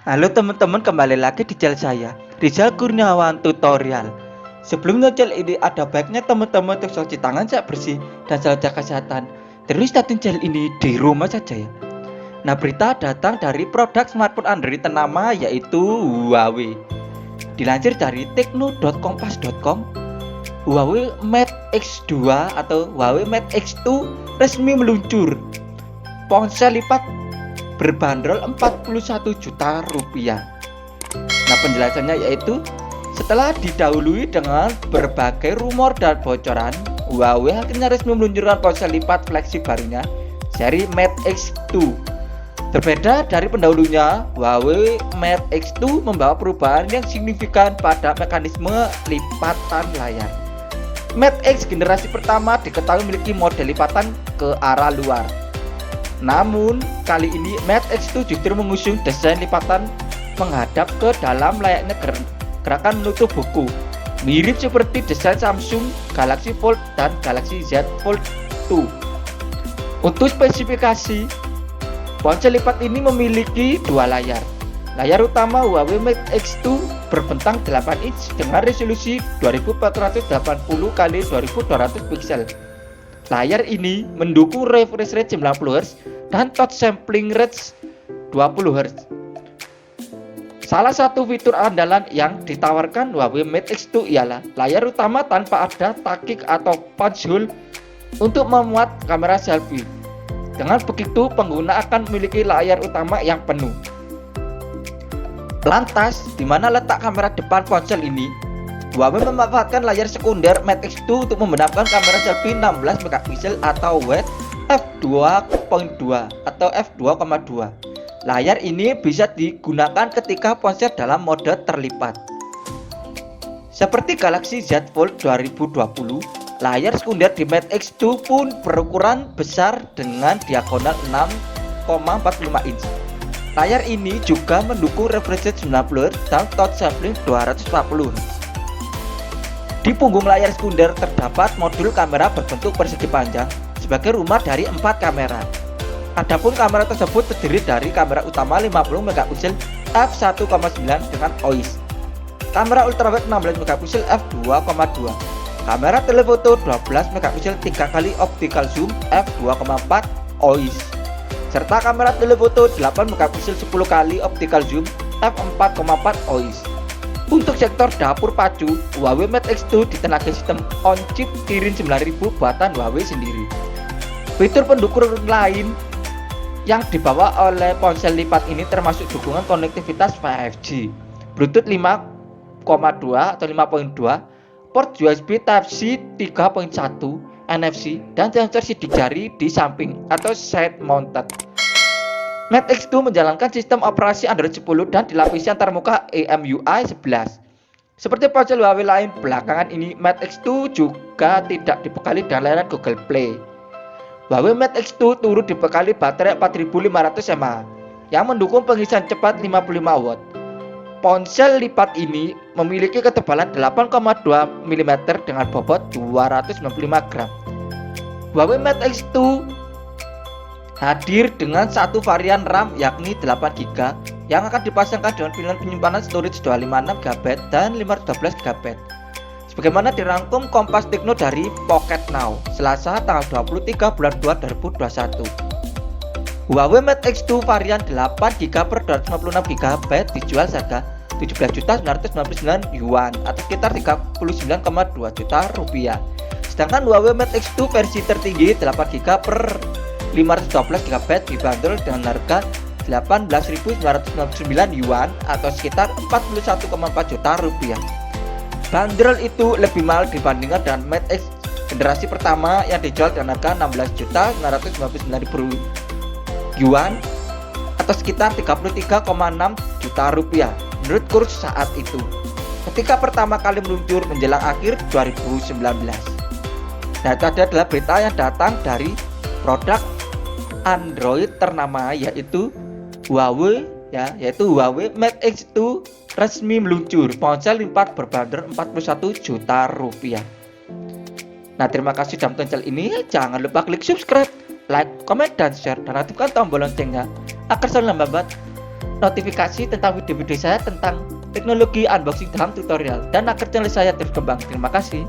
Halo teman-teman, kembali lagi di channel saya, Rizal Kurniawan Tutorial. Sebelum channel ini, ada baiknya teman-teman untuk cuci tangan saat bersih dan selalu jaga kesehatan. Terus starting channel ini di rumah saja ya. Nah, berita datang dari produk smartphone Android ternama yaitu Huawei. Dilansir dari tekno.kompas.com, Huawei Mate X2 atau Huawei Mate X2 resmi meluncur. Ponsel lipat berbanderol 41 juta rupiah. Nah, penjelasannya yaitu setelah didahului dengan berbagai rumor dan bocoran, Huawei akhirnya resmi meluncurkan ponsel lipat flagship barunya seri Mate X2. Berbeda dari pendahulunya, Huawei Mate X2 membawa perubahan yang signifikan pada mekanisme lipatan layar. Mate X generasi pertama diketahui memiliki model lipatan ke arah luar. Namun, kali ini Mate X2 justru mengusung desain lipatan menghadap ke dalam layaknya gerakan menutup buku. Mirip seperti desain Samsung Galaxy Fold dan Galaxy Z Fold 2. Untuk spesifikasi, ponsel lipat ini memiliki dua layar. Layar utama Huawei Mate X2 berbentang 8 inch dengan resolusi 2480 x 2200 pixel. Layar ini mendukung refresh rate 90 Hz dan touch sampling rate 20 Hz. Salah satu fitur andalan yang ditawarkan Huawei Mate X2 ialah layar utama tanpa ada takik atau punch hole untuk memuat kamera selfie. Dengan begitu, pengguna akan memiliki layar utama yang penuh. Lantas, di mana letak kamera depan ponsel ini? Huawei memanfaatkan layar sekunder Mate X2 untuk membenamkan kamera selfie 16 megapiksel atau wide f2.2 atau f2,2. Layar ini bisa digunakan ketika ponsel dalam mode terlipat. Seperti Galaxy Z Fold 2020, layar sekunder di Mate X2 pun berukuran besar dengan diagonal 6,45 inch. Layar ini juga mendukung refresh rate 90 Hz dan touch sampling 240 Hz. Di punggung layar sekunder terdapat modul kamera berbentuk persegi panjang sebagai rumah dari 4 kamera. Adapun kamera tersebut terdiri dari kamera utama 50 megapiksel f1,9 dengan OIS, kamera ultrawide 16 megapiksel f2,2, kamera telefoto 12 megapiksel 3 kali optical zoom f2,4 OIS, serta kamera telefoto 8 megapiksel 10 kali optical zoom f4,4 OIS. Untuk sektor dapur pacu, Huawei Mate X2 ditenagai sistem on-chip Kirin 9000 buatan Huawei sendiri. Fitur pendukung lain yang dibawa oleh ponsel lipat ini termasuk dukungan konektivitas 5G, Bluetooth 5,2 atau 5.2, port USB Type-C 3.1, NFC, dan sensor sidik jari di samping atau side mounted. Mate X2 menjalankan sistem operasi Android 10 dan dilapisi antarmuka EMUI 11. Seperti ponsel Huawei lain belakangan ini, Mate X2 juga tidak dibekali dengan layanan Google Play. Huawei Mate X2 turut dibekali baterai 4500 mAh yang mendukung pengisian cepat 55 Watt. Ponsel lipat ini memiliki ketebalan 8,2 mm dengan bobot 295 gram. Huawei Mate X2 hadir dengan satu varian RAM yakni 8GB yang akan dipasangkan dengan pilihan penyimpanan storage 256 GB dan 512 GB. Sebagaimana dirangkum Kompas Tekno dari Pocket Now, Selasa tanggal 23 bulan 2 2021. Huawei Mate X2 varian 8GB per 256GB dijual seharga Rp17.999 atau sekitar Rp39,2 juta. Sedangkan Huawei Mate X2 versi tertinggi 8GB per 512GB dibanderol dengan harga Rp18.999 atau sekitar Rp41,4 juta. Bandrol itu lebih mahal dibandingkan dengan Mate X generasi pertama yang dijual dengan harga Rp16.999.000 atau sekitar Rp33,6 juta menurut kurs saat itu, ketika pertama kali meluncur menjelang akhir 2019. Nah, itu adalah berita yang datang dari produk Android ternama yaitu Huawei Huawei Mate X2 resmi meluncur. Ponsel lipat berbanderol Rp41 juta. Nah, terima kasih sudah menonton channel ini. Jangan lupa klik subscribe, like, komen, dan share, dan aktifkan tombol loncengnya agar selalu membantu notifikasi tentang video-video saya tentang teknologi unboxing dalam tutorial dan agar channel saya terus berkembang. Terima kasih.